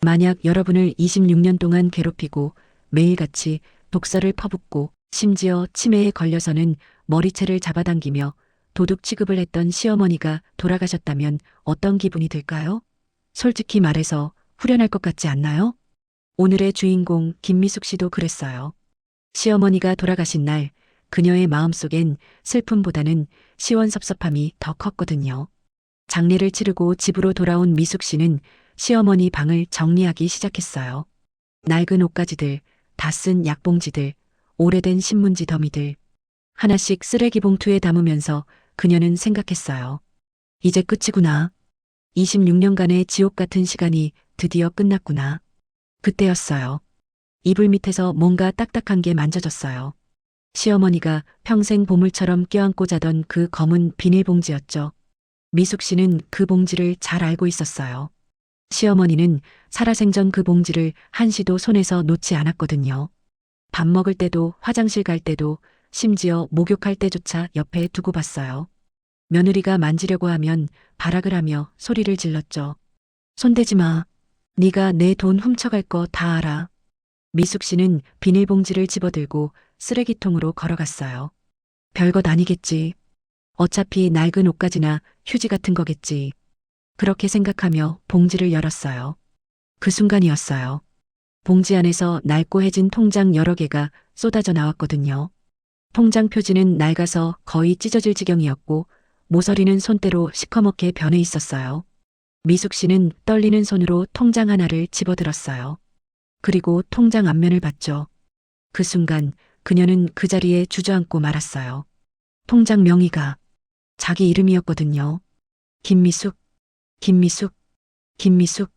만약 여러분을 26년 동안 괴롭히고 매일같이 독서를 퍼붓고 심지어 치매에 걸려서는 머리채를 잡아당기며 도둑 취급을 했던 시어머니가 돌아가셨다면 어떤 기분이 들까요? 솔직히 말해서 후련할 것 같지 않나요? 오늘의 주인공 김미숙 씨도 그랬어요. 시어머니가 돌아가신 날 그녀의 마음속엔 슬픔보다는 시원섭섭함이 더 컸거든요. 장례를 치르고 집으로 돌아온 미숙 씨는 시어머니 방을 정리하기 시작했어요. 낡은 옷가지들, 다 쓴 약봉지들, 오래된 신문지 더미들, 하나씩 쓰레기 봉투에 담으면서 그녀는 생각했어요. 이제 끝이구나. 26년간의 지옥 같은 시간이 드디어 끝났구나. 그때였어요. 이불 밑에서 뭔가 딱딱한 게 만져졌어요. 시어머니가 평생 보물처럼 껴안고 자던 그 검은 비닐봉지였죠. 미숙 씨는 그 봉지를 잘 알고 있었어요. 시어머니는 살아생전 그 봉지를 한시도 손에서 놓지 않았거든요. 밥 먹을 때도 화장실 갈 때도 심지어 목욕할 때조차 옆에 두고 봤어요. 며느리가 만지려고 하면 발악을 하며 소리를 질렀죠. 손대지 마. 네가 내 돈 훔쳐갈 거 다 알아. 미숙 씨는 비닐봉지를 집어들고 쓰레기통으로 걸어갔어요. 별것 아니겠지. 어차피 낡은 옷가지나 휴지 같은 거겠지. 그렇게 생각하며 봉지를 열었어요. 그 순간이었어요. 봉지 안에서 낡고해진 통장 여러 개가 쏟아져 나왔거든요. 통장 표지는 낡아서 거의 찢어질 지경이었고 모서리는 손때로 시커멓게 변해 있었어요. 미숙 씨는 떨리는 손으로 통장 하나를 집어들었어요. 그리고 통장 앞면을 봤죠. 그 순간 그녀는 그 자리에 주저앉고 말았어요. 통장 명의가 자기 이름이었거든요. 김미숙, 김미숙, 김미숙.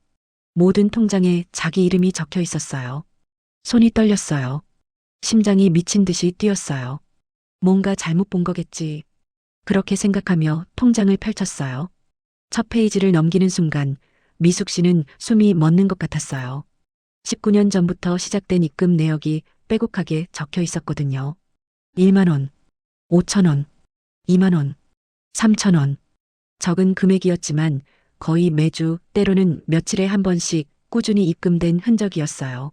모든 통장에 자기 이름이 적혀 있었어요. 손이 떨렸어요. 심장이 미친 듯이 뛰었어요. 뭔가 잘못 본 거겠지. 그렇게 생각하며 통장을 펼쳤어요. 첫 페이지를 넘기는 순간 미숙 씨는 숨이 멎는 것 같았어요. 19년 전부터 시작된 입금 내역이 빼곡하게 적혀 있었거든요. 1만 원, 5천 원, 2만 원, 3천 원. 적은 금액이었지만 거의 매주 때로는 며칠에 한 번씩 꾸준히 입금된 흔적이었어요.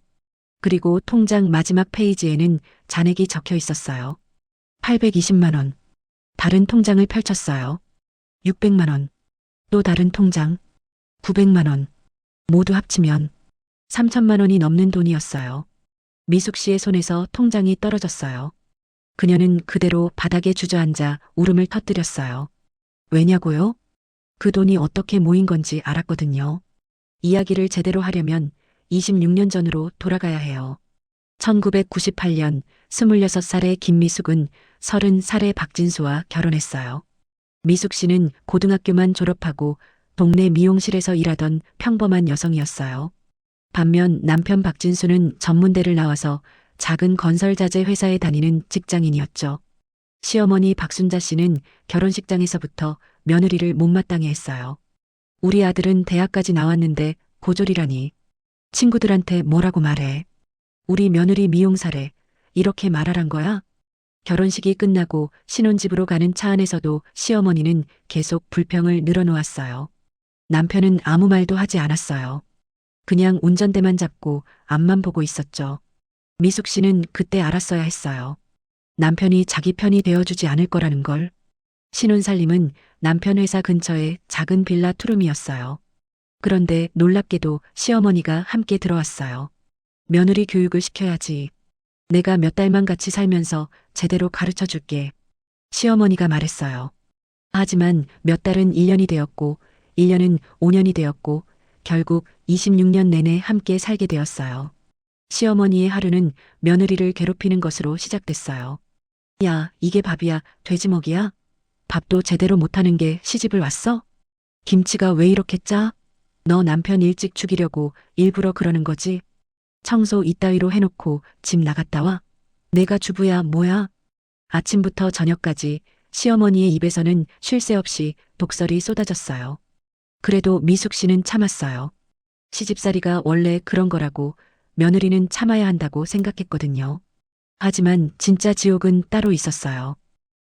그리고 통장 마지막 페이지에는 잔액이 적혀 있었어요. 820만 원. 다른 통장을 펼쳤어요. 600만 원. 또 다른 통장. 900만 원. 모두 합치면 3천만 원이 넘는 돈이었어요. 미숙 씨의 손에서 통장이 떨어졌어요. 그녀는 그대로 바닥에 주저앉아 울음을 터뜨렸어요. 왜냐고요? 그 돈이 어떻게 모인 건지 알았거든요. 이야기를 제대로 하려면 26년 전으로 돌아가야 해요. 1998년 26살의 김미숙은 30살의 박진수와 결혼했어요. 미숙 씨는 고등학교만 졸업하고 동네 미용실에서 일하던 평범한 여성이었어요. 반면 남편 박진수는 전문대를 나와서 작은 건설자재 회사에 다니는 직장인이었죠. 시어머니 박순자 씨는 결혼식장에서부터 며느리를 못마땅해 했어요. 우리 아들은 대학까지 나왔는데 고졸이라니. 친구들한테 뭐라고 말해. 우리 며느리 미용사래. 이렇게 말하란 거야? 결혼식이 끝나고 신혼집으로 가는 차 안에서도 시어머니는 계속 불평을 늘어놓았어요. 남편은 아무 말도 하지 않았어요. 그냥 운전대만 잡고 앞만 보고 있었죠. 미숙 씨는 그때 알았어야 했어요. 남편이 자기 편이 되어주지 않을 거라는 걸. 신혼살림은 남편 회사 근처에 작은 빌라 투룸이었어요. 그런데 놀랍게도 시어머니가 함께 들어왔어요. 며느리 교육을 시켜야지. 내가 몇 달만 같이 살면서 제대로 가르쳐 줄게. 시어머니가 말했어요. 하지만 몇 달은 1년이 되었고 1년은 5년이 되었고 결국 26년 내내 함께 살게 되었어요. 시어머니의 하루는 며느리를 괴롭히는 것으로 시작됐어요. 야, 이게 밥이야, 돼지먹이야? 밥도 제대로 못하는 게 시집을 왔어? 김치가 왜 이렇게 짜? 너 남편 일찍 죽이려고 일부러 그러는 거지? 청소 이따위로 해놓고 집 나갔다 와? 내가 주부야 뭐야? 아침부터 저녁까지 시어머니의 입에서는 쉴 새 없이 독설이 쏟아졌어요. 그래도 미숙 씨는 참았어요. 시집살이가 원래 그런 거라고 며느리는 참아야 한다고 생각했거든요. 하지만 진짜 지옥은 따로 있었어요.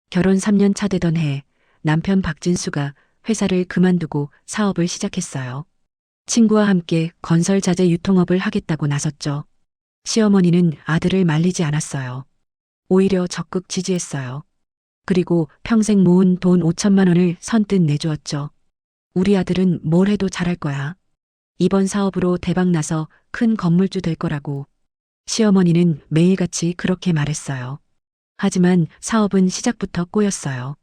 결혼 3년 차 되던 해 남편 박진수가 회사를 그만두고 사업을 시작했어요. 친구와 함께 건설 자재 유통업을 하겠다고 나섰죠. 시어머니는 아들을 말리지 않았어요. 오히려 적극 지지했어요. 그리고 평생 모은 돈 5천만 원을 선뜻 내주었죠. 우리 아들은 뭘 해도 잘할 거야. 이번 사업으로 대박 나서 큰 건물주 될 거라고. 시어머니는 매일같이 그렇게 말했어요. 하지만 사업은 시작부터 꼬였어요.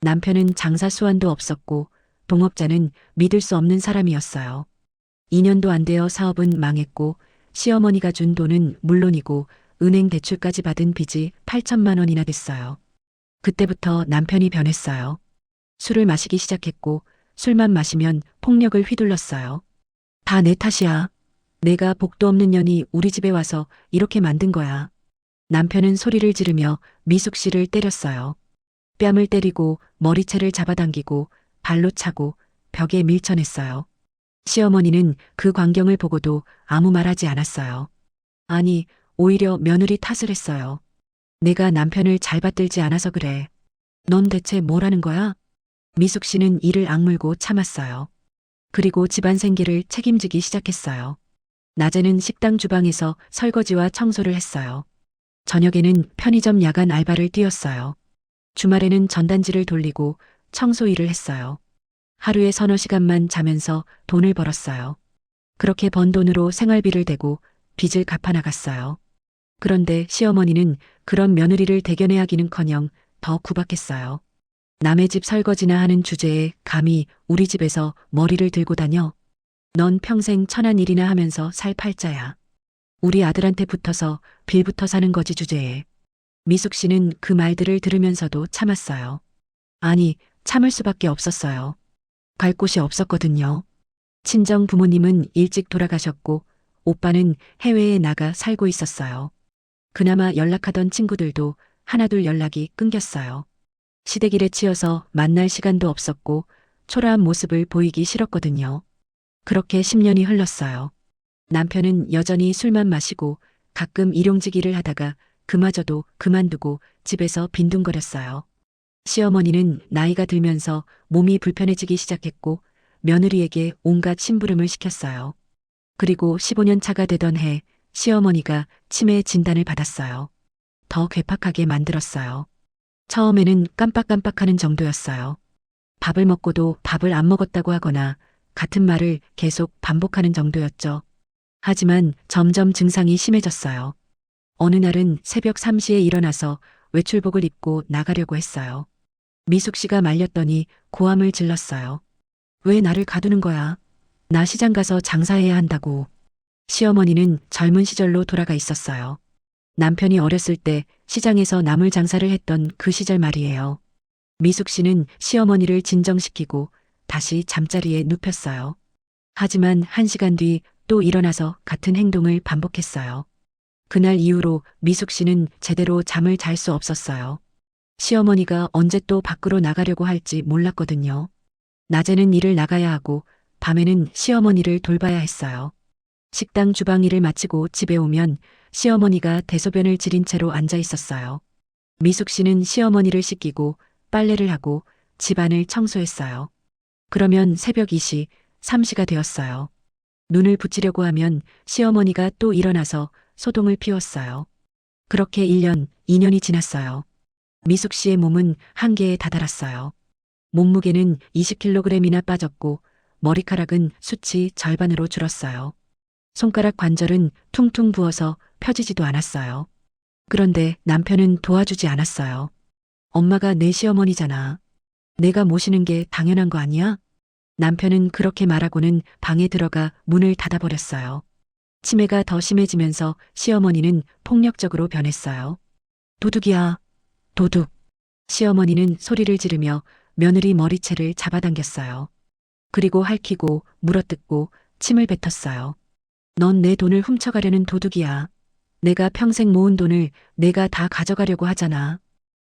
남편은 장사 수완도 없었고 동업자는 믿을 수 없는 사람이었어요. 2년도 안 되어 사업은 망했고 시어머니가 준 돈은 물론이고 은행 대출까지 받은 빚이 8천만 원이나 됐어요. 그때부터 남편이 변했어요. 술을 마시기 시작했고 술만 마시면 폭력을 휘둘렀어요. 다 내 탓이야. 내가 복도 없는 년이 우리 집에 와서 이렇게 만든 거야. 남편은 소리를 지르며 미숙 씨를 때렸어요. 뺨을 때리고 머리채를 잡아당기고 발로 차고 벽에 밀쳐냈어요. 시어머니는 그 광경을 보고도 아무 말하지 않았어요. 아니, 오히려 며느리 탓을 했어요. 내가 남편을 잘 받들지 않아서 그래. 넌 대체 뭘 하는 거야? 미숙 씨는 이를 악물고 참았어요. 그리고 집안 생계를 책임지기 시작했어요. 낮에는 식당 주방에서 설거지와 청소를 했어요. 저녁에는 편의점 야간 알바를 뛰었어요. 주말에는 전단지를 돌리고 청소 일을 했어요. 하루에 서너 시간만 자면서 돈을 벌었어요. 그렇게 번 돈으로 생활비를 대고 빚을 갚아나갔어요. 그런데 시어머니는 그런 며느리를 대견해 하기는커녕 더 구박했어요. 남의 집 설거지나 하는 주제에 감히 우리 집에서 머리를 들고 다녀. 넌 평생 천한 일이나 하면서 살 팔자야. 우리 아들한테 붙어서 빌부터 사는 거지 주제에. 미숙 씨는 그 말들을 들으면서도 참았어요. 아니, 참을 수밖에 없었어요. 갈 곳이 없었거든요. 친정 부모님은 일찍 돌아가셨고 오빠는 해외에 나가 살고 있었어요. 그나마 연락하던 친구들도 하나둘 연락이 끊겼어요. 시댁일에 치여서 만날 시간도 없었고 초라한 모습을 보이기 싫었거든요. 그렇게 10년이 흘렀어요. 남편은 여전히 술만 마시고 가끔 일용직 일을 하다가 그마저도 그만두고 집에서 빈둥거렸어요. 시어머니는 나이가 들면서 몸이 불편해지기 시작했고 며느리에게 온갖 심부름을 시켰어요. 그리고 15년 차가 되던 해 시어머니가 치매 진단을 받았어요. 더 괴팍하게 만들었어요. 처음에는 깜빡깜빡하는 정도였어요. 밥을 먹고도 밥을 안 먹었다고 하거나 같은 말을 계속 반복하는 정도였죠. 하지만 점점 증상이 심해졌어요. 어느 날은 새벽 3시에 일어나서 외출복을 입고 나가려고 했어요. 미숙 씨가 말렸더니 고함을 질렀어요. 왜 나를 가두는 거야? 나 시장 가서 장사해야 한다고. 시어머니는 젊은 시절로 돌아가 있었어요. 남편이 어렸을 때 시장에서 나물 장사를 했던 그 시절 말이에요. 미숙 씨는 시어머니를 진정시키고 다시 잠자리에 눕혔어요. 하지만 1시간 뒤 또 일어나서 같은 행동을 반복했어요. 그날 이후로 미숙 씨는 제대로 잠을 잘 수 없었어요. 시어머니가 언제 또 밖으로 나가려고 할지 몰랐거든요. 낮에는 일을 나가야 하고 밤에는 시어머니를 돌봐야 했어요. 식당 주방 일을 마치고 집에 오면 시어머니가 대소변을 지린 채로 앉아 있었어요. 미숙 씨는 시어머니를 씻기고 빨래를 하고 집안을 청소했어요. 그러면 새벽 2시, 3시가 되었어요. 눈을 붙이려고 하면 시어머니가 또 일어나서 소동을 피웠어요. 그렇게 1년, 2년이 지났어요. 미숙 씨의 몸은 한계에 다다랐어요. 몸무게는 20kg이나 빠졌고 머리카락은 수치 절반으로 줄었어요. 손가락 관절은 퉁퉁 부어서 펴지지도 않았어요. 그런데 남편은 도와주지 않았어요. 엄마가 내 시어머니잖아. 내가 모시는 게 당연한 거 아니야? 남편은 그렇게 말하고는 방에 들어가 문을 닫아버렸어요. 치매가 더 심해지면서 시어머니는 폭력적으로 변했어요. 도둑이야. 도둑. 시어머니는 소리를 지르며 며느리 머리채를 잡아당겼어요. 그리고 핥히고 물어뜯고 침을 뱉었어요. 넌 내 돈을 훔쳐가려는 도둑이야. 내가 평생 모은 돈을 내가 다 가져가려고 하잖아.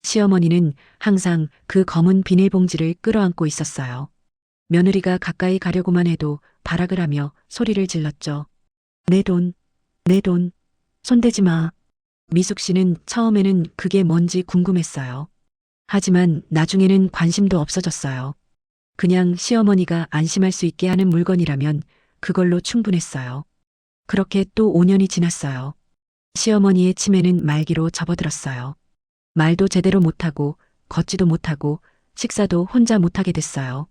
시어머니는 항상 그 검은 비닐봉지를 끌어안고 있었어요. 며느리가 가까이 가려고만 해도 발악을 하며 소리를 질렀죠. 내 돈, 내 돈, 손대지 마. 미숙 씨는 처음에는 그게 뭔지 궁금했어요. 하지만 나중에는 관심도 없어졌어요. 그냥 시어머니가 안심할 수 있게 하는 물건이라면 그걸로 충분했어요. 그렇게 또 5년이 지났어요. 시어머니의 치매는 말기로 접어들었어요. 말도 제대로 못하고 걷지도 못하고 식사도 혼자 못하게 됐어요.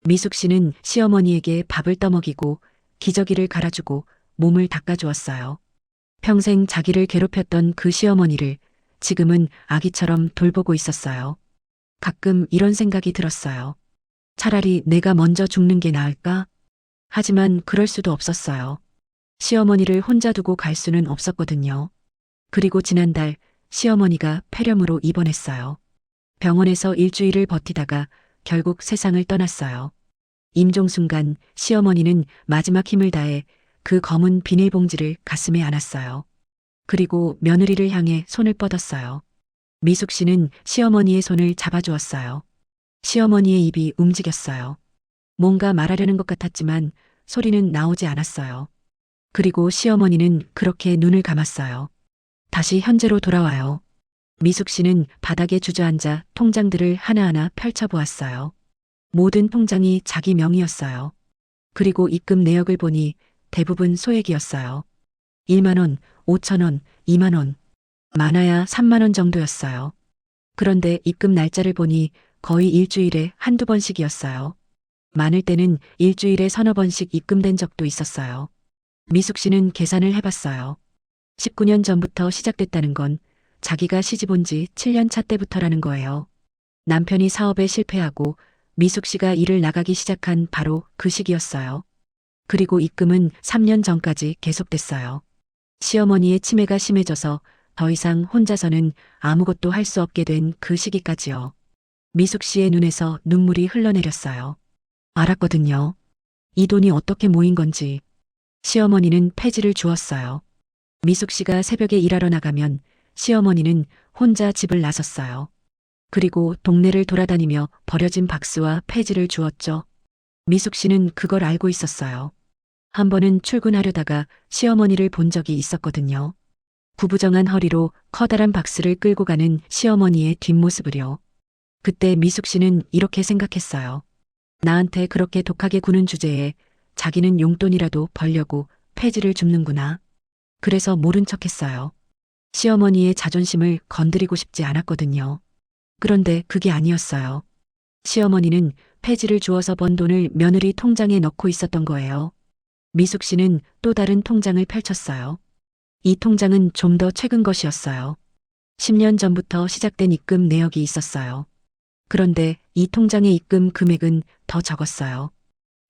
미숙 씨는 시어머니에게 밥을 떠먹이고 기저귀를 갈아주고 몸을 닦아주었어요. 평생 자기를 괴롭혔던 그 시어머니를 지금은 아기처럼 돌보고 있었어요. 가끔 이런 생각이 들었어요. 차라리 내가 먼저 죽는 게 나을까? 하지만 그럴 수도 없었어요. 시어머니를 혼자 두고 갈 수는 없었거든요. 그리고 지난달 시어머니가 폐렴으로 입원했어요. 병원에서 일주일을 버티다가 결국 세상을 떠났어요. 임종 순간 시어머니는 마지막 힘을 다해 그 검은 비닐봉지를 가슴에 안았어요. 그리고 며느리를 향해 손을 뻗었어요. 미숙 씨는 시어머니의 손을 잡아주었어요. 시어머니의 입이 움직였어요. 뭔가 말하려는 것 같았지만 소리는 나오지 않았어요. 그리고 시어머니는 그렇게 눈을 감았어요. 다시 현재로 돌아와요. 미숙 씨는 바닥에 주저앉아 통장들을 하나하나 펼쳐보았어요. 모든 통장이 자기 명의였어요. 그리고 입금 내역을 보니 대부분 소액이었어요. 1만 원, 5천 원, 2만 원, 많아야 3만 원 정도였어요. 그런데 입금 날짜를 보니 거의 일주일에 한두 번씩이었어요. 많을 때는 일주일에 서너 번씩 입금된 적도 있었어요. 미숙 씨는 계산을 해봤어요. 19년 전부터 시작됐다는 건 자기가 시집 온 지 7년 차 때부터라는 거예요. 남편이 사업에 실패하고 미숙 씨가 일을 나가기 시작한 바로 그 시기였어요. 그리고 입금은 3년 전까지 계속됐어요. 시어머니의 치매가 심해져서 더 이상 혼자서는 아무것도 할 수 없게 된 그 시기까지요. 미숙 씨의 눈에서 눈물이 흘러내렸어요. 알았거든요. 이 돈이 어떻게 모인 건지. 시어머니는 폐지를 주었어요. 미숙 씨가 새벽에 일하러 나가면 시어머니는 혼자 집을 나섰어요. 그리고 동네를 돌아다니며 버려진 박스와 폐지를 주었죠. 미숙 씨는 그걸 알고 있었어요. 한 번은 출근하려다가 시어머니를 본 적이 있었거든요. 구부정한 허리로 커다란 박스를 끌고 가는 시어머니의 뒷모습을요. 그때 미숙 씨는 이렇게 생각했어요. 나한테 그렇게 독하게 구는 주제에 자기는 용돈이라도 벌려고 폐지를 줍는구나. 그래서 모른 척했어요. 시어머니의 자존심을 건드리고 싶지 않았거든요. 그런데 그게 아니었어요. 시어머니는 폐지를 주어서 번 돈을 며느리 통장에 넣고 있었던 거예요. 미숙 씨는 또 다른 통장을 펼쳤어요. 이 통장은 좀 더 최근 것이었어요. 10년 전부터 시작된 입금 내역이 있었어요. 그런데 이 통장의 입금 금액은 더 적었어요.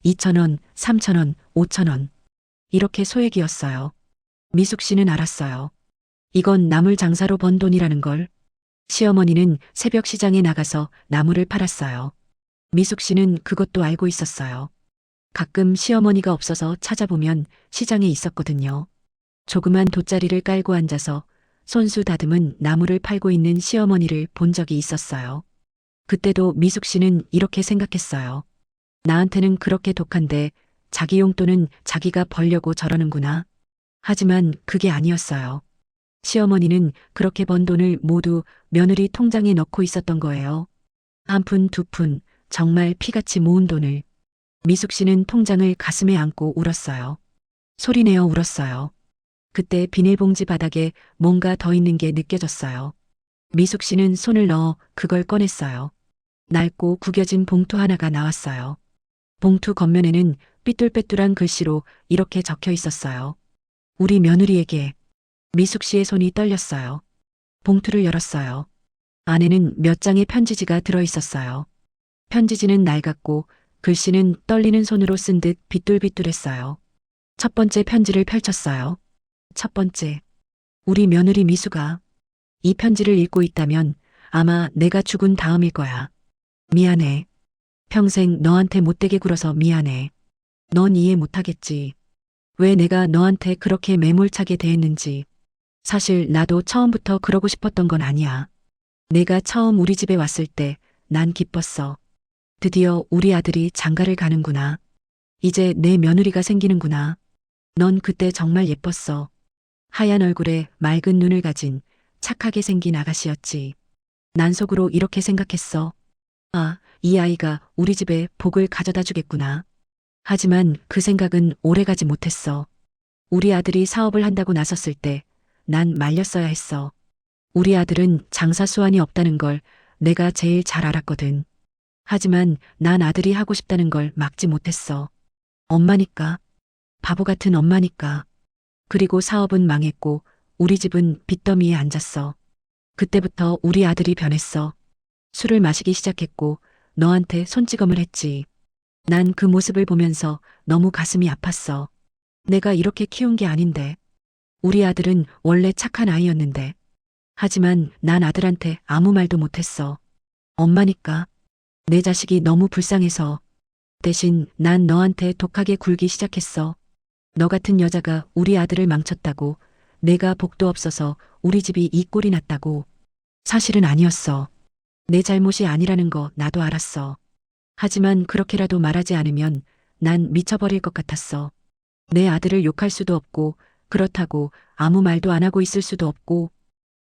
2,000원, 3,000원, 5,000원. 이렇게 소액이었어요. 미숙 씨는 알았어요. 이건 나물 장사로 번 돈이라는 걸. 시어머니는 새벽 시장에 나가서 나물을 팔았어요. 미숙 씨는 그것도 알고 있었어요. 가끔 시어머니가 없어서 찾아보면 시장에 있었거든요. 조그만 돗자리를 깔고 앉아서 손수 다듬은 나물을 팔고 있는 시어머니를 본 적이 있었어요. 그때도 미숙 씨는 이렇게 생각했어요. 나한테는 그렇게 독한데 자기 용돈은 자기가 벌려고 저러는구나. 하지만 그게 아니었어요. 시어머니는 그렇게 번 돈을 모두 며느리 통장에 넣고 있었던 거예요. 한 푼, 두 푼, 정말 피같이 모은 돈을. 미숙 씨는 통장을 가슴에 안고 울었어요. 소리내어 울었어요. 그때 비닐봉지 바닥에 뭔가 더 있는 게 느껴졌어요. 미숙 씨는 손을 넣어 그걸 꺼냈어요. 낡고 구겨진 봉투 하나가 나왔어요. 봉투 겉면에는 삐뚤빼뚤한 글씨로 이렇게 적혀 있었어요. 우리 며느리에게. 미숙 씨의 손이 떨렸어요. 봉투를 열었어요. 안에는 몇 장의 편지지가 들어 있었어요. 편지지는 낡았고 글씨는 떨리는 손으로 쓴 듯 비뚤비뚤했어요. 첫 번째 편지를 펼쳤어요. 첫 번째. 우리 며느리 미숙아. 이 편지를 읽고 있다면 아마 내가 죽은 다음일 거야. 미안해. 평생 너한테 못되게 굴어서 미안해. 넌 이해 못하겠지. 왜 내가 너한테 그렇게 매몰차게 대했는지. 사실 나도 처음부터 그러고 싶었던 건 아니야. 내가 처음 우리 집에 왔을 때 난 기뻤어. 드디어 우리 아들이 장가를 가는구나. 이제 내 며느리가 생기는구나. 넌 그때 정말 예뻤어. 하얀 얼굴에 맑은 눈을 가진 착하게 생긴 아가씨였지. 난 속으로 이렇게 생각했어. 아, 이 아이가 우리 집에 복을 가져다 주겠구나. 하지만 그 생각은 오래가지 못했어. 우리 아들이 사업을 한다고 나섰을 때 난 말렸어야 했어. 우리 아들은 장사 수완이 없다는 걸 내가 제일 잘 알았거든. 하지만 난 아들이 하고 싶다는 걸 막지 못했어. 엄마니까. 바보 같은 엄마니까. 그리고 사업은 망했고 우리 집은 빚더미에 앉았어. 그때부터 우리 아들이 변했어. 술을 마시기 시작했고 너한테 손찌검을 했지. 난 그 모습을 보면서 너무 가슴이 아팠어. 내가 이렇게 키운 게 아닌데. 우리 아들은 원래 착한 아이였는데. 하지만 난 아들한테 아무 말도 못했어. 엄마니까. 내 자식이 너무 불쌍해서. 대신 난 너한테 독하게 굴기 시작했어. 너 같은 여자가 우리 아들을 망쳤다고. 내가 복도 없어서 우리 집이 이 꼴이 났다고. 사실은 아니었어. 내 잘못이 아니라는 거 나도 알았어. 하지만 그렇게라도 말하지 않으면 난 미쳐버릴 것 같았어. 내 아들을 욕할 수도 없고 그렇다고 아무 말도 안 하고 있을 수도 없고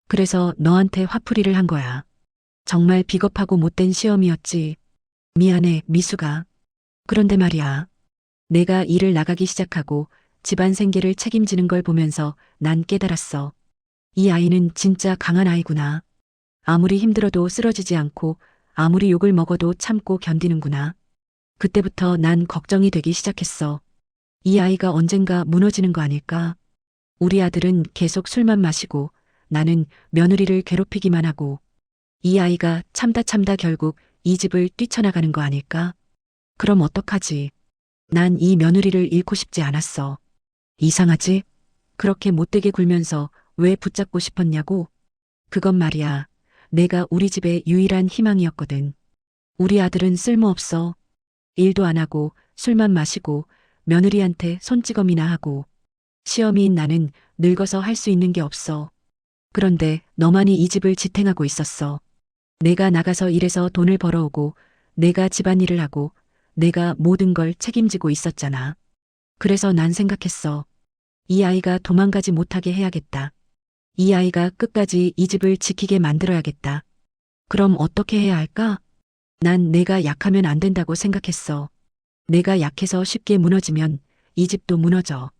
그래서 너한테 화풀이를 한 거야. 정말 비겁하고 못된 시험이었지. 미안해, 미수가. 그런데 말이야. 내가 일을 나가기 시작하고 집안 생계를 책임지는 걸 보면서 난 깨달았어. 이 아이는 진짜 강한 아이구나. 아무리 힘들어도 쓰러지지 않고 아무리 욕을 먹어도 참고 견디는구나. 그때부터 난 걱정이 되기 시작했어. 이 아이가 언젠가 무너지는 거 아닐까? 우리 아들은 계속 술만 마시고 나는 며느리를 괴롭히기만 하고 이 아이가 참다 결국 이 집을 뛰쳐나가는 거 아닐까? 그럼 어떡하지? 난 이 며느리를 잃고 싶지 않았어. 이상하지? 그렇게 못되게 굴면서 왜 붙잡고 싶었냐고? 그건 말이야. 내가 우리 집의 유일한 희망이었거든. 우리 아들은 쓸모없어. 일도 안 하고 술만 마시고 며느리한테 손찌검이나 하고 시어미인 나는 늙어서 할 수 있는 게 없어. 그런데 너만이 이 집을 지탱하고 있었어. 내가 나가서 일해서 돈을 벌어오고 내가 집안일을 하고 내가 모든 걸 책임지고 있었잖아. 그래서 난 생각했어. 이 아이가 도망가지 못하게 해야겠다. 이 아이가 끝까지 이 집을 지키게 만들어야겠다. 그럼 어떻게 해야 할까? 난 내가 약하면 안 된다고 생각했어. 내가 약해서 쉽게 무너지면 이 집도 무너져.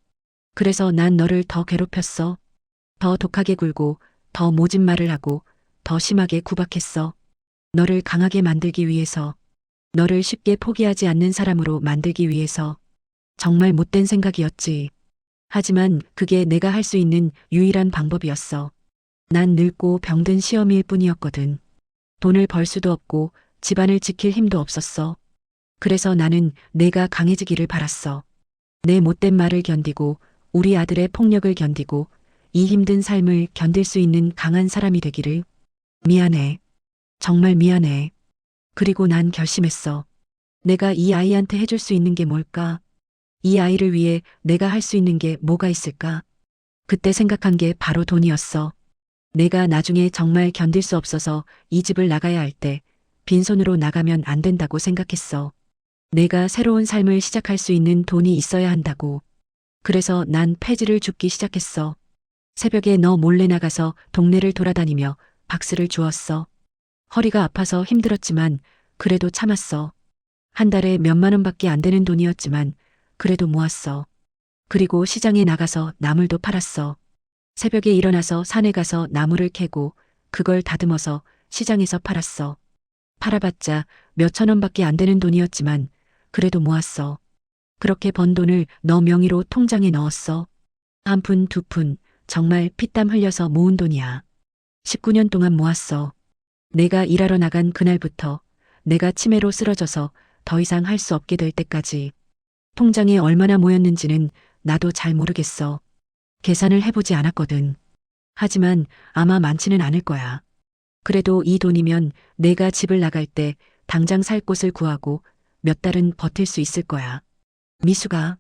그래서 난 너를 더 괴롭혔어. 더 독하게 굴고 더 모진 말을 하고 더 심하게 구박했어. 너를 강하게 만들기 위해서. 너를 쉽게 포기하지 않는 사람으로 만들기 위해서. 정말 못된 생각이었지. 하지만 그게 내가 할 수 있는 유일한 방법이었어. 난 늙고 병든 시어미일 뿐이었거든. 돈을 벌 수도 없고 집안을 지킬 힘도 없었어. 그래서 나는 내가 강해지기를 바랐어. 내 못된 말을 견디고 우리 아들의 폭력을 견디고 이 힘든 삶을 견딜 수 있는 강한 사람이 되기를. 미안해. 정말 미안해. 그리고 난 결심했어. 내가 이 아이한테 해줄 수 있는 게 뭘까? 이 아이를 위해 내가 할 수 있는 게 뭐가 있을까? 그때 생각한 게 바로 돈이었어. 내가 나중에 정말 견딜 수 없어서 이 집을 나가야 할 때 빈손으로 나가면 안 된다고 생각했어. 내가 새로운 삶을 시작할 수 있는 돈이 있어야 한다고. 그래서 난 폐지를 줍기 시작했어. 새벽에 너 몰래 나가서 동네를 돌아다니며 박스를 주었어. 허리가 아파서 힘들었지만 그래도 참았어. 한 달에 몇만 원밖에 안 되는 돈이었지만 그래도 모았어. 그리고 시장에 나가서 나물도 팔았어. 새벽에 일어나서 산에 가서 나무를 캐고 그걸 다듬어서 시장에서 팔았어. 팔아봤자 몇천 원밖에 안 되는 돈이었지만 그래도 모았어. 그렇게 번 돈을 너 명의로 통장에 넣었어. 한 푼, 두 푼, 정말 피땀 흘려서 모은 돈이야. 19년 동안 모았어. 내가 일하러 나간 그날부터 내가 치매로 쓰러져서 더 이상 할 수 없게 될 때까지 통장에 얼마나 모였는지는 나도 잘 모르겠어. 계산을 해보지 않았거든. 하지만 아마 많지는 않을 거야. 그래도 이 돈이면 내가 집을 나갈 때 당장 살 곳을 구하고 몇 달은 버틸 수 있을 거야. 미수가,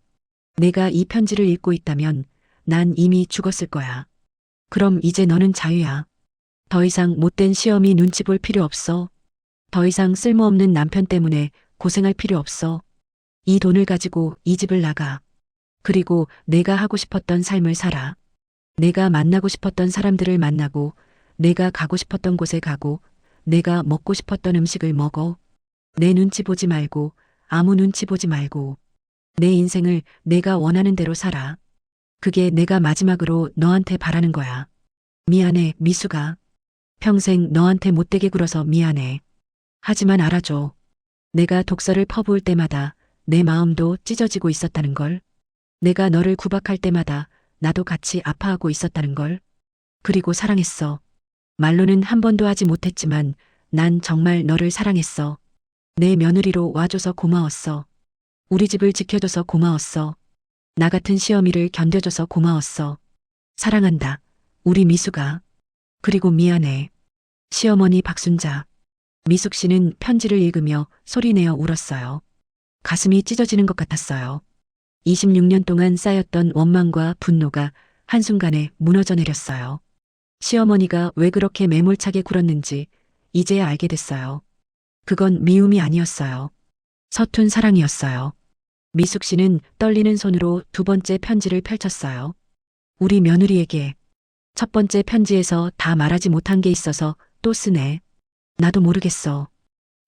내가 이 편지를 읽고 있다면 난 이미 죽었을 거야. 그럼 이제 너는 자유야. 더 이상 못된 시어미 눈치 볼 필요 없어. 더 이상 쓸모없는 남편 때문에 고생할 필요 없어. 이 돈을 가지고 이 집을 나가. 그리고 내가 하고 싶었던 삶을 살아. 내가 만나고 싶었던 사람들을 만나고, 내가 가고 싶었던 곳에 가고, 내가 먹고 싶었던 음식을 먹어. 내 눈치 보지 말고, 아무 눈치 보지 말고. 내 인생을 내가 원하는 대로 살아. 그게 내가 마지막으로 너한테 바라는 거야. 미안해, 미수가. 평생 너한테 못되게 굴어서 미안해. 하지만 알아줘. 내가 독서를 퍼부을 때마다 내 마음도 찢어지고 있었다는 걸. 내가 너를 구박할 때마다 나도 같이 아파하고 있었다는 걸. 그리고 사랑했어. 말로는 한 번도 하지 못했지만 난 정말 너를 사랑했어. 내 며느리로 와줘서 고마웠어. 우리 집을 지켜줘서 고마웠어. 나 같은 시어미를 견뎌줘서 고마웠어. 사랑한다. 우리 미수가. 그리고 미안해. 시어머니 박순자. 미숙 씨는 편지를 읽으며 소리내어 울었어요. 가슴이 찢어지는 것 같았어요. 26년 동안 쌓였던 원망과 분노가 한순간에 무너져 내렸어요. 시어머니가 왜 그렇게 매몰차게 굴었는지 이제야 알게 됐어요. 그건 미움이 아니었어요. 서툰 사랑이었어요. 미숙 씨는 떨리는 손으로 두 번째 편지를 펼쳤어요. 우리 며느리에게. 첫 번째 편지에서 다 말하지 못한 게 있어서 또 쓰네. 나도 모르겠어.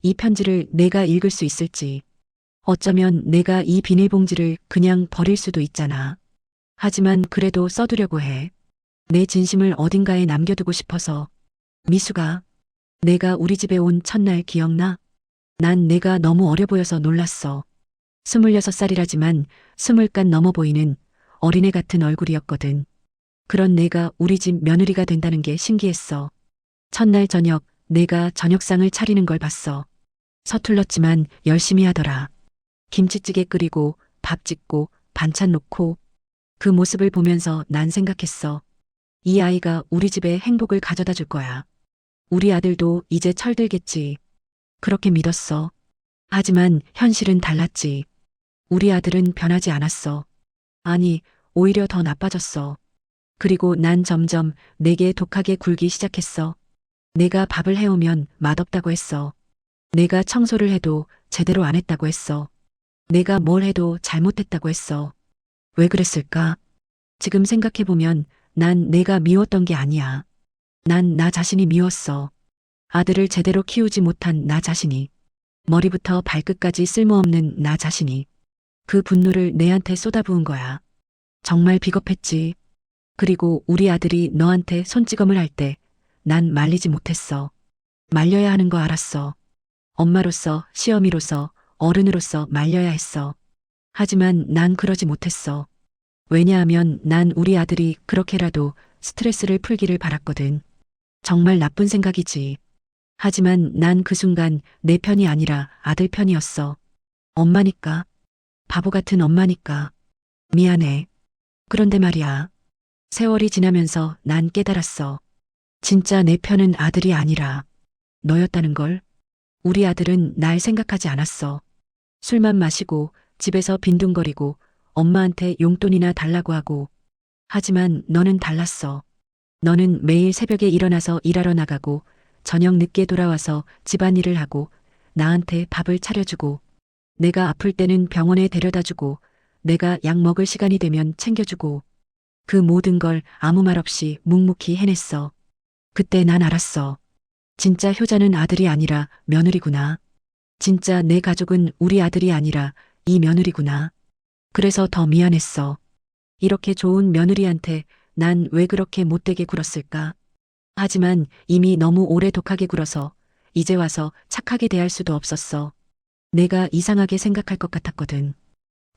이 편지를 내가 읽을 수 있을지. 어쩌면 내가 이 비닐봉지를 그냥 버릴 수도 있잖아. 하지만 그래도 써두려고 해. 내 진심을 어딘가에 남겨두고 싶어서. 미수가, 내가 우리 집에 온 첫날 기억나? 난 내가 너무 어려 보여서 놀랐어. 26살이라지만 20간 넘어 보이는 어린애 같은 얼굴이었거든. 그런 내가 우리 집 며느리가 된다는 게 신기했어. 첫날 저녁 내가 저녁상을 차리는 걸 봤어. 서툴렀지만 열심히 하더라. 김치찌개 끓이고 밥 짓고 반찬 놓고 그 모습을 보면서 난 생각했어. 이 아이가 우리 집에 행복을 가져다 줄 거야. 우리 아들도 이제 철들겠지. 그렇게 믿었어. 하지만 현실은 달랐지. 우리 아들은 변하지 않았어. 아니, 오히려 더 나빠졌어. 그리고 난 점점 내게 독하게 굴기 시작했어. 내가 밥을 해오면 맛없다고 했어. 내가 청소를 해도 제대로 안 했다고 했어. 내가 뭘 해도 잘못했다고 했어. 왜 그랬을까? 지금 생각해보면 난 내가 미웠던 게 아니야. 난 나 자신이 미웠어. 아들을 제대로 키우지 못한 나 자신이. 머리부터 발끝까지 쓸모없는 나 자신이. 그 분노를 내한테 쏟아부은 거야. 정말 비겁했지. 그리고 우리 아들이 너한테 손찌검을 할 때 난 말리지 못했어. 말려야 하는 거 알았어. 엄마로서, 시어미로서, 어른으로서 말려야 했어. 하지만 난 그러지 못했어. 왜냐하면 난 우리 아들이 그렇게라도 스트레스를 풀기를 바랐거든. 정말 나쁜 생각이지. 하지만 난 그 순간 내 편이 아니라 아들 편이었어. 엄마니까. 바보 같은 엄마니까. 미안해. 그런데 말이야. 세월이 지나면서 난 깨달았어. 진짜 내 편은 아들이 아니라 너였다는 걸. 우리 아들은 날 생각하지 않았어. 술만 마시고 집에서 빈둥거리고 엄마한테 용돈이나 달라고 하고. 하지만 너는 달랐어. 너는 매일 새벽에 일어나서 일하러 나가고 저녁 늦게 돌아와서 집안일을 하고 나한테 밥을 차려주고 내가 아플 때는 병원에 데려다주고 내가 약 먹을 시간이 되면 챙겨주고 그 모든 걸 아무 말 없이 묵묵히 해냈어. 그때 난 알았어. 진짜 효자는 아들이 아니라 며느리구나. 진짜 내 가족은 우리 아들이 아니라 이 며느리구나. 그래서 더 미안했어. 이렇게 좋은 며느리한테 난 왜 그렇게 못되게 굴었을까? 하지만 이미 너무 오래 독하게 굴어서 이제 와서 착하게 대할 수도 없었어. 내가 이상하게 생각할 것 같았거든.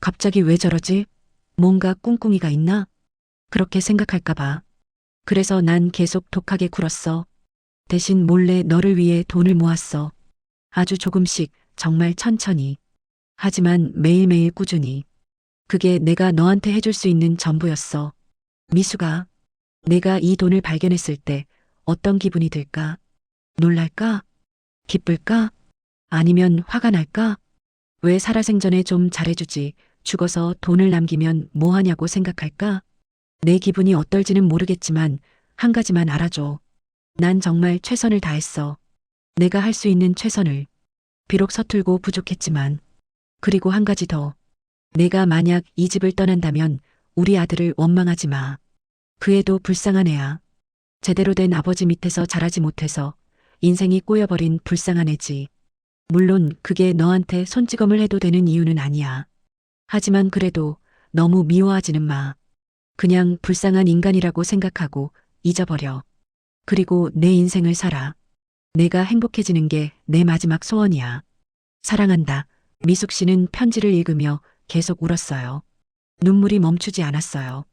갑자기 왜 저러지? 뭔가 꿍꿍이가 있나? 그렇게 생각할까 봐. 그래서 난 계속 독하게 굴었어. 대신 몰래 너를 위해 돈을 모았어. 아주 조금씩, 정말 천천히. 하지만 매일매일 꾸준히. 그게 내가 너한테 해줄 수 있는 전부였어. 미수가, 내가 이 돈을 발견했을 때 어떤 기분이 들까? 놀랄까? 기쁠까? 아니면 화가 날까? 왜 살아생전에 좀 잘해주지, 죽어서 돈을 남기면 뭐하냐고 생각할까? 내 기분이 어떨지는 모르겠지만 한 가지만 알아줘. 난 정말 최선을 다했어. 내가 할 수 있는 최선을. 비록 서툴고 부족했지만. 그리고 한 가지 더. 내가 만약 이 집을 떠난다면 우리 아들을 원망하지 마. 그 애도 불쌍한 애야. 제대로 된 아버지 밑에서 자라지 못해서 인생이 꼬여버린 불쌍한 애지. 물론 그게 너한테 손찌검을 해도 되는 이유는 아니야. 하지만 그래도 너무 미워하지는 마. 그냥 불쌍한 인간이라고 생각하고 잊어버려. 그리고 내 인생을 살아. 내가 행복해지는 게 내 마지막 소원이야. 사랑한다. 미숙 씨는 편지를 읽으며 계속 울었어요. 눈물이 멈추지 않았어요.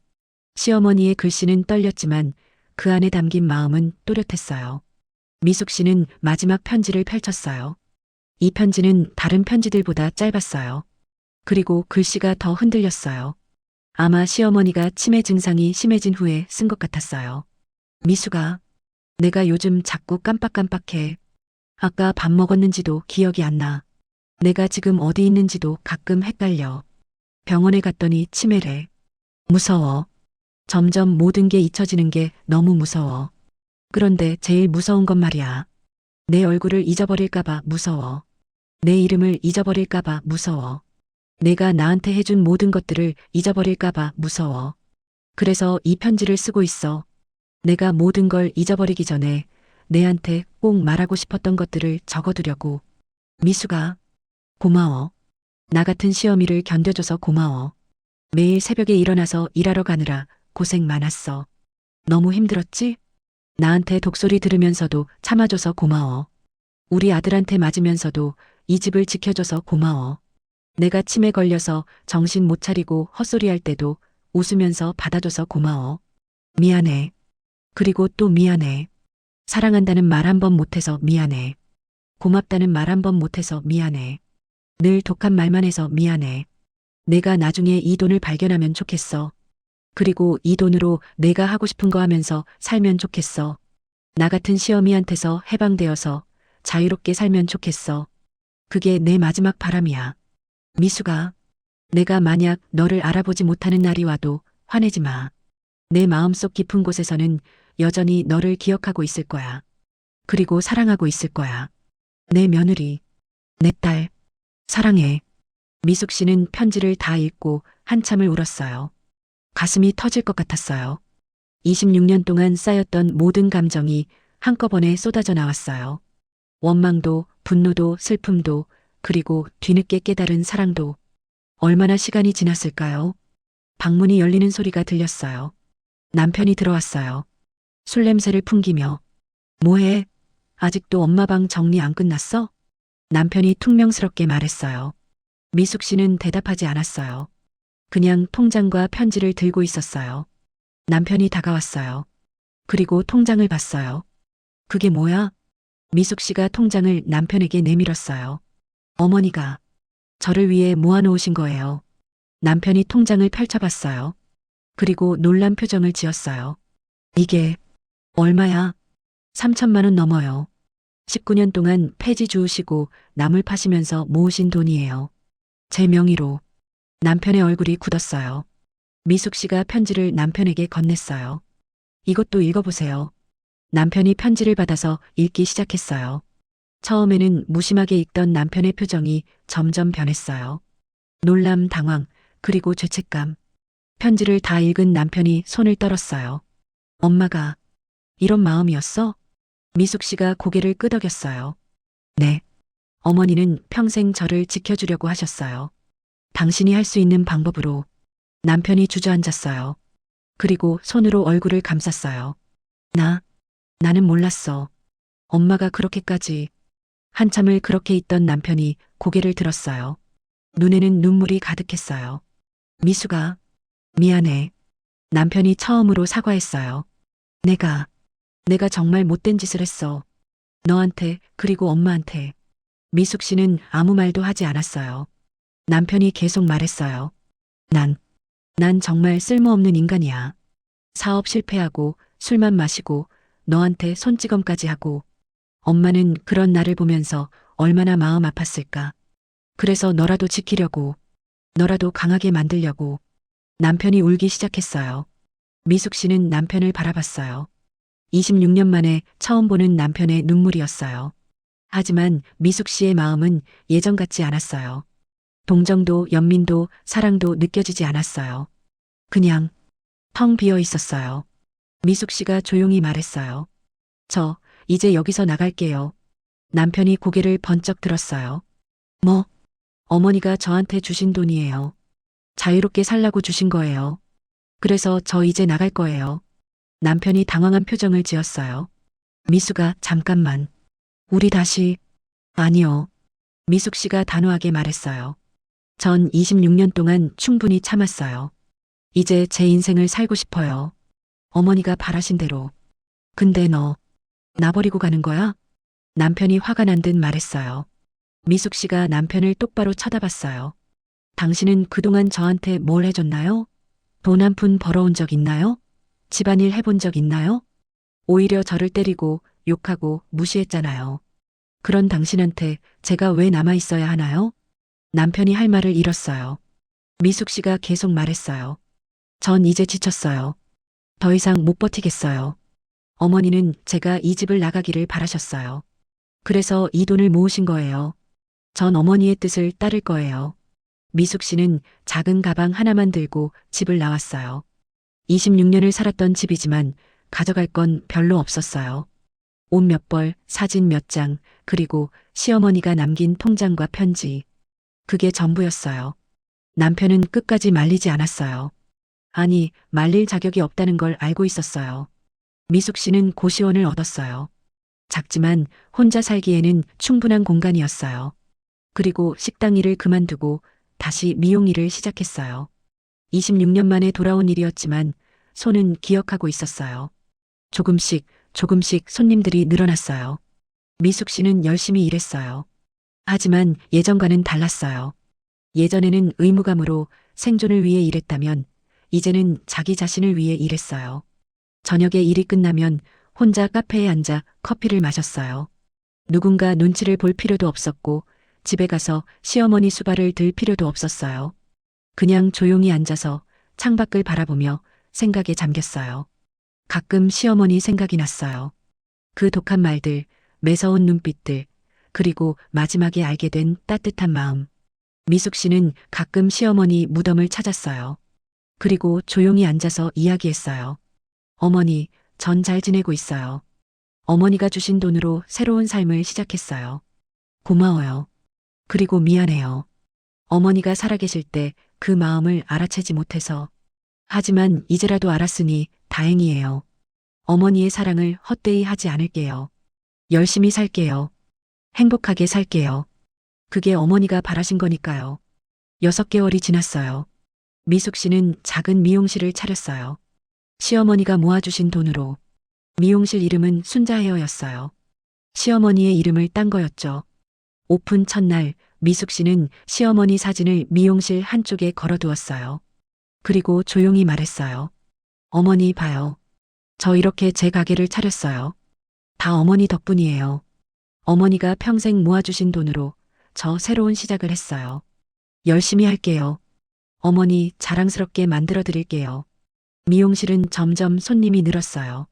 시어머니의 글씨는 떨렸지만 그 안에 담긴 마음은 또렷했어요. 미숙 씨는 마지막 편지를 펼쳤어요. 이 편지는 다른 편지들보다 짧았어요. 그리고 글씨가 더 흔들렸어요. 아마 시어머니가 치매 증상이 심해진 후에 쓴 것 같았어요. 미숙아, 내가 요즘 자꾸 깜빡깜빡해. 아까 밥 먹었는지도 기억이 안 나. 내가 지금 어디 있는지도 가끔 헷갈려. 병원에 갔더니 치매래. 무서워. 점점 모든 게 잊혀지는 게 너무 무서워. 그런데 제일 무서운 건 말이야. 내 얼굴을 잊어버릴까봐 무서워. 내 이름을 잊어버릴까봐 무서워. 내가 나한테 해준 모든 것들을 잊어버릴까봐 무서워. 그래서 이 편지를 쓰고 있어. 내가 모든 걸 잊어버리기 전에 내한테 꼭 말하고 싶었던 것들을 적어두려고. 미숙아, 고마워. 나 같은 시어미를 견뎌줘서 고마워. 매일 새벽에 일어나서 일하러 가느라 고생 많았어. 너무 힘들었지? 나한테 독소리 들으면서도 참아줘서 고마워. 우리 아들한테 맞으면서도 이 집을 지켜줘서 고마워. 내가 치매 걸려서 정신 못 차리고 헛소리할 때도 웃으면서 받아줘서 고마워. 미안해. 그리고 또 미안해. 사랑한다는 말 한 번 못해서 미안해. 고맙다는 말 한 번 못해서 미안해. 늘 독한 말만 해서 미안해. 내가 나중에 이 돈을 발견하면 좋겠어. 그리고 이 돈으로 내가 하고 싶은 거 하면서 살면 좋겠어. 나 같은 시어미한테서 해방되어서 자유롭게 살면 좋겠어. 그게 내 마지막 바람이야. 미숙아, 내가 만약 너를 알아보지 못하는 날이 와도 화내지 마. 내 마음속 깊은 곳에서는 여전히 너를 기억하고 있을 거야. 그리고 사랑하고 있을 거야. 내 며느리, 내 딸, 사랑해. 미숙 씨는 편지를 다 읽고 한참을 울었어요. 가슴이 터질 것 같았어요. 26년 동안 쌓였던 모든 감정이 한꺼번에 쏟아져 나왔어요. 원망도, 분노도, 슬픔도, 그리고 뒤늦게 깨달은 사랑도. 얼마나 시간이 지났을까요? 방문이 열리는 소리가 들렸어요. 남편이 들어왔어요. 술 냄새를 풍기며. 뭐해? 아직도 엄마 방 정리 안 끝났어? 남편이 퉁명스럽게 말했어요. 미숙 씨는 대답하지 않았어요. 그냥 통장과 편지를 들고 있었어요. 남편이 다가왔어요. 그리고 통장을 봤어요. 그게 뭐야? 미숙 씨가 통장을 남편에게 내밀었어요. 어머니가 저를 위해 모아놓으신 거예요. 남편이 통장을 펼쳐봤어요. 그리고 놀란 표정을 지었어요. 이게 얼마야? 3천만 원 넘어요. 19년 동안 폐지 주우시고 나물 파시면서 모으신 돈이에요. 제 명의로. 남편의 얼굴이 굳었어요. 미숙 씨가 편지를 남편에게 건넸어요. 이것도 읽어보세요. 남편이 편지를 받아서 읽기 시작했어요. 처음에는 무심하게 읽던 남편의 표정이 점점 변했어요. 놀람, 당황, 그리고 죄책감. 편지를 다 읽은 남편이 손을 떨었어요. 엄마가 이런 마음이었어? 미숙 씨가 고개를 끄덕였어요. 네. 어머니는 평생 저를 지켜주려고 하셨어요. 당신이 할 수 있는 방법으로. 남편이 주저앉았어요. 그리고 손으로 얼굴을 감쌌어요. 나는 몰랐어. 엄마가 그렇게까지. 한참을 그렇게 있던 남편이 고개를 들었어요. 눈에는 눈물이 가득했어요. 미숙아, 미안해. 남편이 처음으로 사과했어요. 내가 정말 못된 짓을 했어. 너한테, 그리고 엄마한테. 미숙 씨는 아무 말도 하지 않았어요. 남편이 계속 말했어요. 난 정말 쓸모없는 인간이야. 사업 실패하고 술만 마시고 너한테 손찌검까지 하고. 엄마는 그런 나를 보면서 얼마나 마음 아팠을까. 그래서 너라도 지키려고, 너라도 강하게 만들려고. 남편이 울기 시작했어요. 미숙 씨는 남편을 바라봤어요. 26년 만에 처음 보는 남편의 눈물이었어요. 하지만 미숙 씨의 마음은 예전 같지 않았어요. 동정도, 연민도, 사랑도 느껴지지 않았어요. 그냥 텅 비어 있었어요. 미숙 씨가 조용히 말했어요. 저 이제 여기서 나갈게요. 남편이 고개를 번쩍 들었어요. 뭐? 어머니가 저한테 주신 돈이에요. 자유롭게 살라고 주신 거예요. 그래서 저 이제 나갈 거예요. 남편이 당황한 표정을 지었어요. 미수가 잠깐만. 우리 다시. 아니요. 미숙 씨가 단호하게 말했어요. 전 26년 동안 충분히 참았어요. 이제 제 인생을 살고 싶어요. 어머니가 바라신 대로. 근데 너, 나 버리고 가는 거야? 남편이 화가 난 듯 말했어요. 미숙 씨가 남편을 똑바로 쳐다봤어요. 당신은 그동안 저한테 뭘 해줬나요? 돈 한 푼 벌어온 적 있나요? 집안일 해본 적 있나요? 오히려 저를 때리고 욕하고 무시했잖아요. 그런 당신한테 제가 왜 남아있어야 하나요? 남편이 할 말을 잃었어요. 미숙 씨가 계속 말했어요. 전 이제 지쳤어요. 더 이상 못 버티겠어요. 어머니는 제가 이 집을 나가기를 바라셨어요. 그래서 이 돈을 모으신 거예요. 전 어머니의 뜻을 따를 거예요. 미숙 씨는 작은 가방 하나만 들고 집을 나왔어요. 26년을 살았던 집이지만 가져갈 건 별로 없었어요. 옷 몇 벌, 사진 몇 장, 그리고 시어머니가 남긴 통장과 편지. 그게 전부였어요. 남편은 끝까지 말리지 않았어요. 아니, 말릴 자격이 없다는 걸 알고 있었어요. 미숙 씨는 고시원을 얻었어요. 작지만 혼자 살기에는 충분한 공간이었어요. 그리고 식당 일을 그만두고 다시 미용 일을 시작했어요. 26년 만에 돌아온 일이었지만 손은 기억하고 있었어요. 조금씩 손님들이 늘어났어요. 미숙 씨는 열심히 일했어요. 하지만 예전과는 달랐어요. 예전에는 의무감으로 생존을 위해 일했다면 이제는 자기 자신을 위해 일했어요. 저녁에 일이 끝나면 혼자 카페에 앉아 커피를 마셨어요. 누군가 눈치를 볼 필요도 없었고 집에 가서 시어머니 수발을 들 필요도 없었어요. 그냥 조용히 앉아서 창밖을 바라보며 생각에 잠겼어요. 가끔 시어머니 생각이 났어요. 그 독한 말들, 매서운 눈빛들, 그리고 마지막에 알게 된 따뜻한 마음. 미숙 씨는 가끔 시어머니 무덤을 찾았어요. 그리고 조용히 앉아서 이야기했어요. 어머니, 전 잘 지내고 있어요. 어머니가 주신 돈으로 새로운 삶을 시작했어요. 고마워요. 그리고 미안해요. 어머니가 살아계실 때 그 마음을 알아채지 못해서. 하지만 이제라도 알았으니 다행이에요. 어머니의 사랑을 헛되이 하지 않을게요. 열심히 살게요. 행복하게 살게요. 그게 어머니가 바라신 거니까요. 6개월이 지났어요. 미숙 씨는 작은 미용실을 차렸어요. 시어머니가 모아주신 돈으로. 미용실 이름은 순자헤어였어요. 시어머니의 이름을 딴 거였죠. 오픈 첫날 미숙 씨는 시어머니 사진을 미용실 한쪽에 걸어두었어요. 그리고 조용히 말했어요. 어머니 봐요. 저 이렇게 제 가게를 차렸어요. 다 어머니 덕분이에요. 어머니가 평생 모아주신 돈으로 저 새로운 시작을 했어요. 열심히 할게요. 어머니 자랑스럽게 만들어 드릴게요. 미용실은 점점 손님이 늘었어요.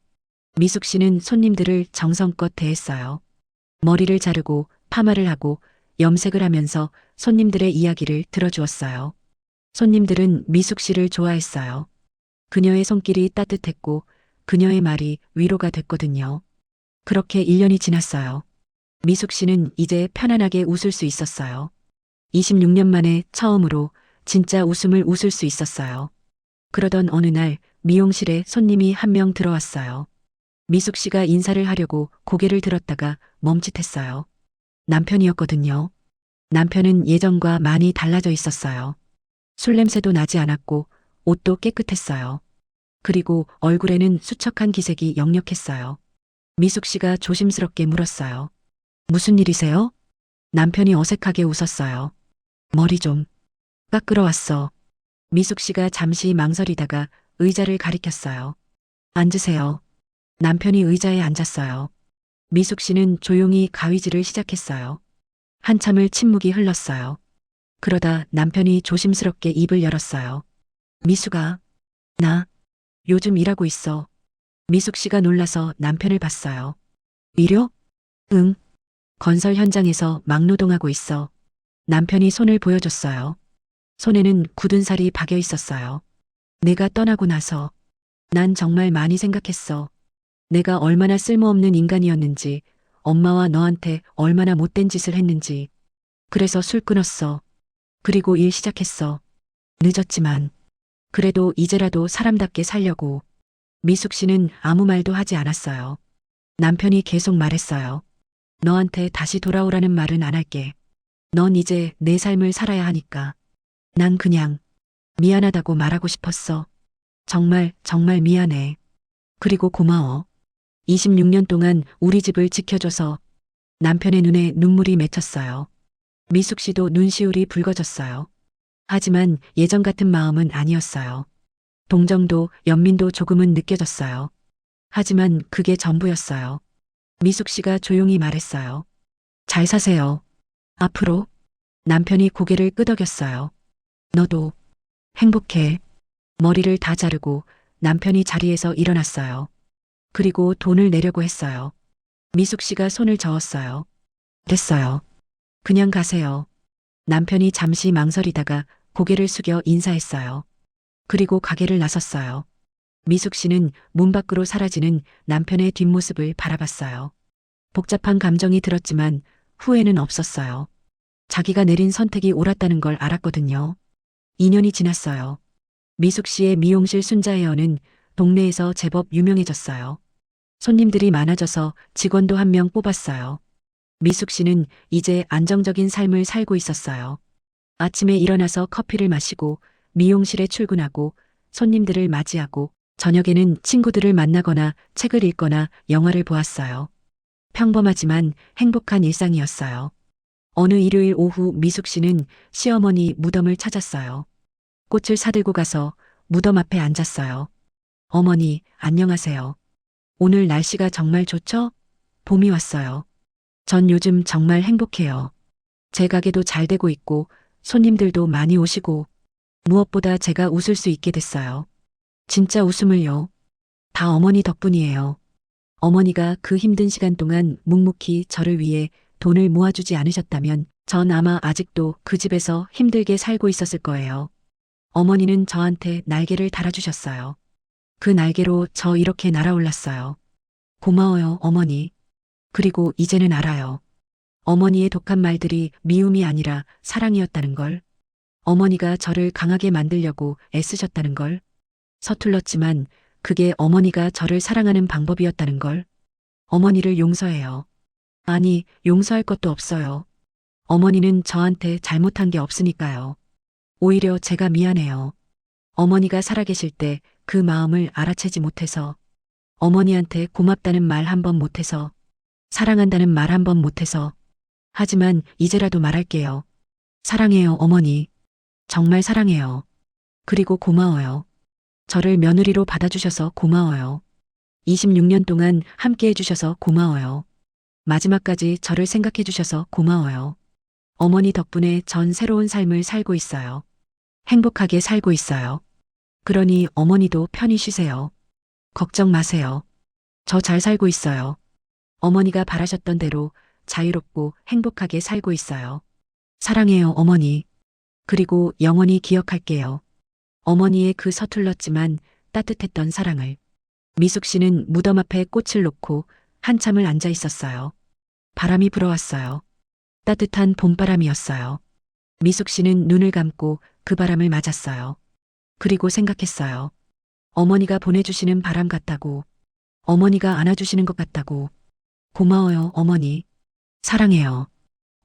미숙 씨는 손님들을 정성껏 대했어요. 머리를 자르고 파마를 하고 염색을 하면서 손님들의 이야기를 들어주었어요. 손님들은 미숙 씨를 좋아했어요. 그녀의 손길이 따뜻했고 그녀의 말이 위로가 됐거든요. 그렇게 1년이 지났어요. 미숙 씨는 이제 편안하게 웃을 수 있었어요. 26년 만에 처음으로 진짜 웃음을 웃을 수 있었어요. 그러던 어느 날 미용실에 손님이 한 명 들어왔어요. 미숙 씨가 인사를 하려고 고개를 들었다가 멈칫했어요. 남편이었거든요. 남편은 예전과 많이 달라져 있었어요. 술 냄새도 나지 않았고 옷도 깨끗했어요. 그리고 얼굴에는 수척한 기색이 역력했어요. 미숙 씨가 조심스럽게 물었어요. 무슨 일이세요? 남편이 어색하게 웃었어요. 머리 좀 깎으러 왔어. 미숙 씨가 잠시 망설이다가 의자를 가리켰어요. 앉으세요. 남편이 의자에 앉았어요. 미숙 씨는 조용히 가위질을 시작했어요. 한참을 침묵이 흘렀어요. 그러다 남편이 조심스럽게 입을 열었어요. 미숙아, 나 요즘 일하고 있어. 미숙 씨가 놀라서 남편을 봤어요. 일요? 응. 건설 현장에서 막노동하고 있어. 남편이 손을 보여줬어요. 손에는 굳은 살이 박여 있었어요. 내가 떠나고 나서 난 정말 많이 생각했어. 내가 얼마나 쓸모없는 인간이었는지, 엄마와 너한테 얼마나 못된 짓을 했는지. 그래서 술 끊었어. 그리고 일 시작했어. 늦었지만 그래도 이제라도 사람답게 살려고. 미숙 씨는 아무 말도 하지 않았어요. 남편이 계속 말했어요. 너한테 다시 돌아오라는 말은 안 할게. 넌 이제 내 삶을 살아야 하니까. 난 그냥 미안하다고 말하고 싶었어. 정말 정말 미안해. 그리고 고마워. 26년 동안 우리 집을 지켜줘서. 남편의 눈에 눈물이 맺혔어요. 미숙 씨도 눈시울이 붉어졌어요. 하지만 예전 같은 마음은 아니었어요. 동정도 연민도 조금은 느껴졌어요. 하지만 그게 전부였어요. 미숙 씨가 조용히 말했어요. 잘 사세요. 앞으로. 남편이 고개를 끄덕였어요. 너도 행복해. 머리를 다 자르고 남편이 자리에서 일어났어요. 그리고 돈을 내려고 했어요. 미숙 씨가 손을 저었어요. 됐어요. 그냥 가세요. 남편이 잠시 망설이다가 고개를 숙여 인사했어요. 그리고 가게를 나섰어요. 미숙 씨는 문 밖으로 사라지는 남편의 뒷모습을 바라봤어요. 복잡한 감정이 들었지만 후회는 없었어요. 자기가 내린 선택이 옳았다는 걸 알았거든요. 2년이 지났어요. 미숙 씨의 미용실 순자 헤어는 동네에서 제법 유명해졌어요. 손님들이 많아져서 직원도 한 명 뽑았어요. 미숙 씨는 이제 안정적인 삶을 살고 있었어요. 아침에 일어나서 커피를 마시고 미용실에 출근하고 손님들을 맞이하고 저녁에는 친구들을 만나거나 책을 읽거나 영화를 보았어요. 평범하지만 행복한 일상이었어요. 어느 일요일 오후 미숙 씨는 시어머니 무덤을 찾았어요. 꽃을 사들고 가서 무덤 앞에 앉았어요. 어머니, 안녕하세요. 오늘 날씨가 정말 좋죠? 봄이 왔어요. 전 요즘 정말 행복해요. 제 가게도 잘 되고 있고 손님들도 많이 오시고 무엇보다 제가 웃을 수 있게 됐어요. 진짜 웃음을요. 다 어머니 덕분이에요. 어머니가 그 힘든 시간 동안 묵묵히 저를 위해 돈을 모아주지 않으셨다면 전 아마 아직도 그 집에서 힘들게 살고 있었을 거예요. 어머니는 저한테 날개를 달아주셨어요. 그 날개로 저 이렇게 날아올랐어요. 고마워요, 어머니. 그리고 이제는 알아요. 어머니의 독한 말들이 미움이 아니라 사랑이었다는 걸. 어머니가 저를 강하게 만들려고 애쓰셨다는 걸. 서툴렀지만 그게 어머니가 저를 사랑하는 방법이었다는 걸. 어머니를 용서해요. 아니, 용서할 것도 없어요. 어머니는 저한테 잘못한 게 없으니까요. 오히려 제가 미안해요. 어머니가 살아계실 때 그 마음을 알아채지 못해서, 어머니한테 고맙다는 말 한 번 못해서, 사랑한다는 말 한 번 못해서. 하지만 이제라도 말할게요. 사랑해요, 어머니. 정말 사랑해요. 그리고 고마워요. 저를 며느리로 받아주셔서 고마워요. 26년 동안 함께 해주셔서 고마워요. 마지막까지 저를 생각해 주셔서 고마워요. 어머니 덕분에 전 새로운 삶을 살고 있어요. 행복하게 살고 있어요. 그러니 어머니도 편히 쉬세요. 걱정 마세요. 저 잘 살고 있어요. 어머니가 바라셨던 대로 자유롭고 행복하게 살고 있어요. 사랑해요, 어머니. 그리고 영원히 기억할게요. 어머니의 그 서툴렀지만 따뜻했던 사랑을. 미숙 씨는 무덤 앞에 꽃을 놓고 한참을 앉아 있었어요. 바람이 불어왔어요. 따뜻한 봄바람이었어요. 미숙 씨는 눈을 감고 그 바람을 맞았어요. 그리고 생각했어요. 어머니가 보내주시는 바람 같다고. 어머니가 안아주시는 것 같다고. 고마워요, 어머니. 사랑해요.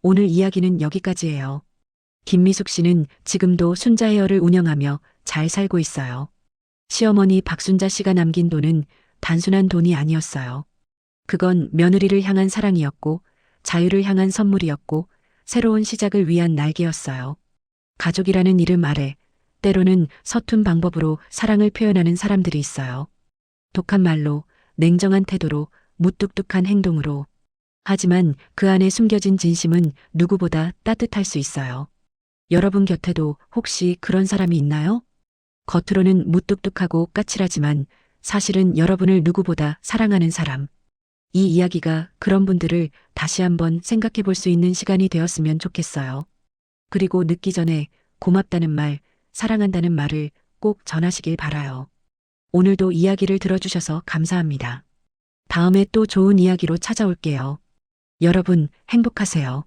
오늘 이야기는 여기까지예요. 김미숙 씨는 지금도 순자 헤어를 운영하며 잘 살고 있어요. 시어머니 박순자 씨가 남긴 돈은 단순한 돈이 아니었어요. 그건 며느리를 향한 사랑이었고, 자유를 향한 선물이었고, 새로운 시작을 위한 날개였어요. 가족이라는 이름 아래 때로는 서툰 방법으로 사랑을 표현하는 사람들이 있어요. 독한 말로, 냉정한 태도로, 무뚝뚝한 행동으로. 하지만 그 안에 숨겨진 진심은 누구보다 따뜻할 수 있어요. 여러분 곁에도 혹시 그런 사람이 있나요? 겉으로는 무뚝뚝하고 까칠하지만 사실은 여러분을 누구보다 사랑하는 사람. 이 이야기가 그런 분들을 다시 한번 생각해 볼 수 있는 시간이 되었으면 좋겠어요. 그리고 늦기 전에 고맙다는 말, 사랑한다는 말을 꼭 전하시길 바라요. 오늘도 이야기를 들어주셔서 감사합니다. 다음에 또 좋은 이야기로 찾아올게요. 여러분, 행복하세요.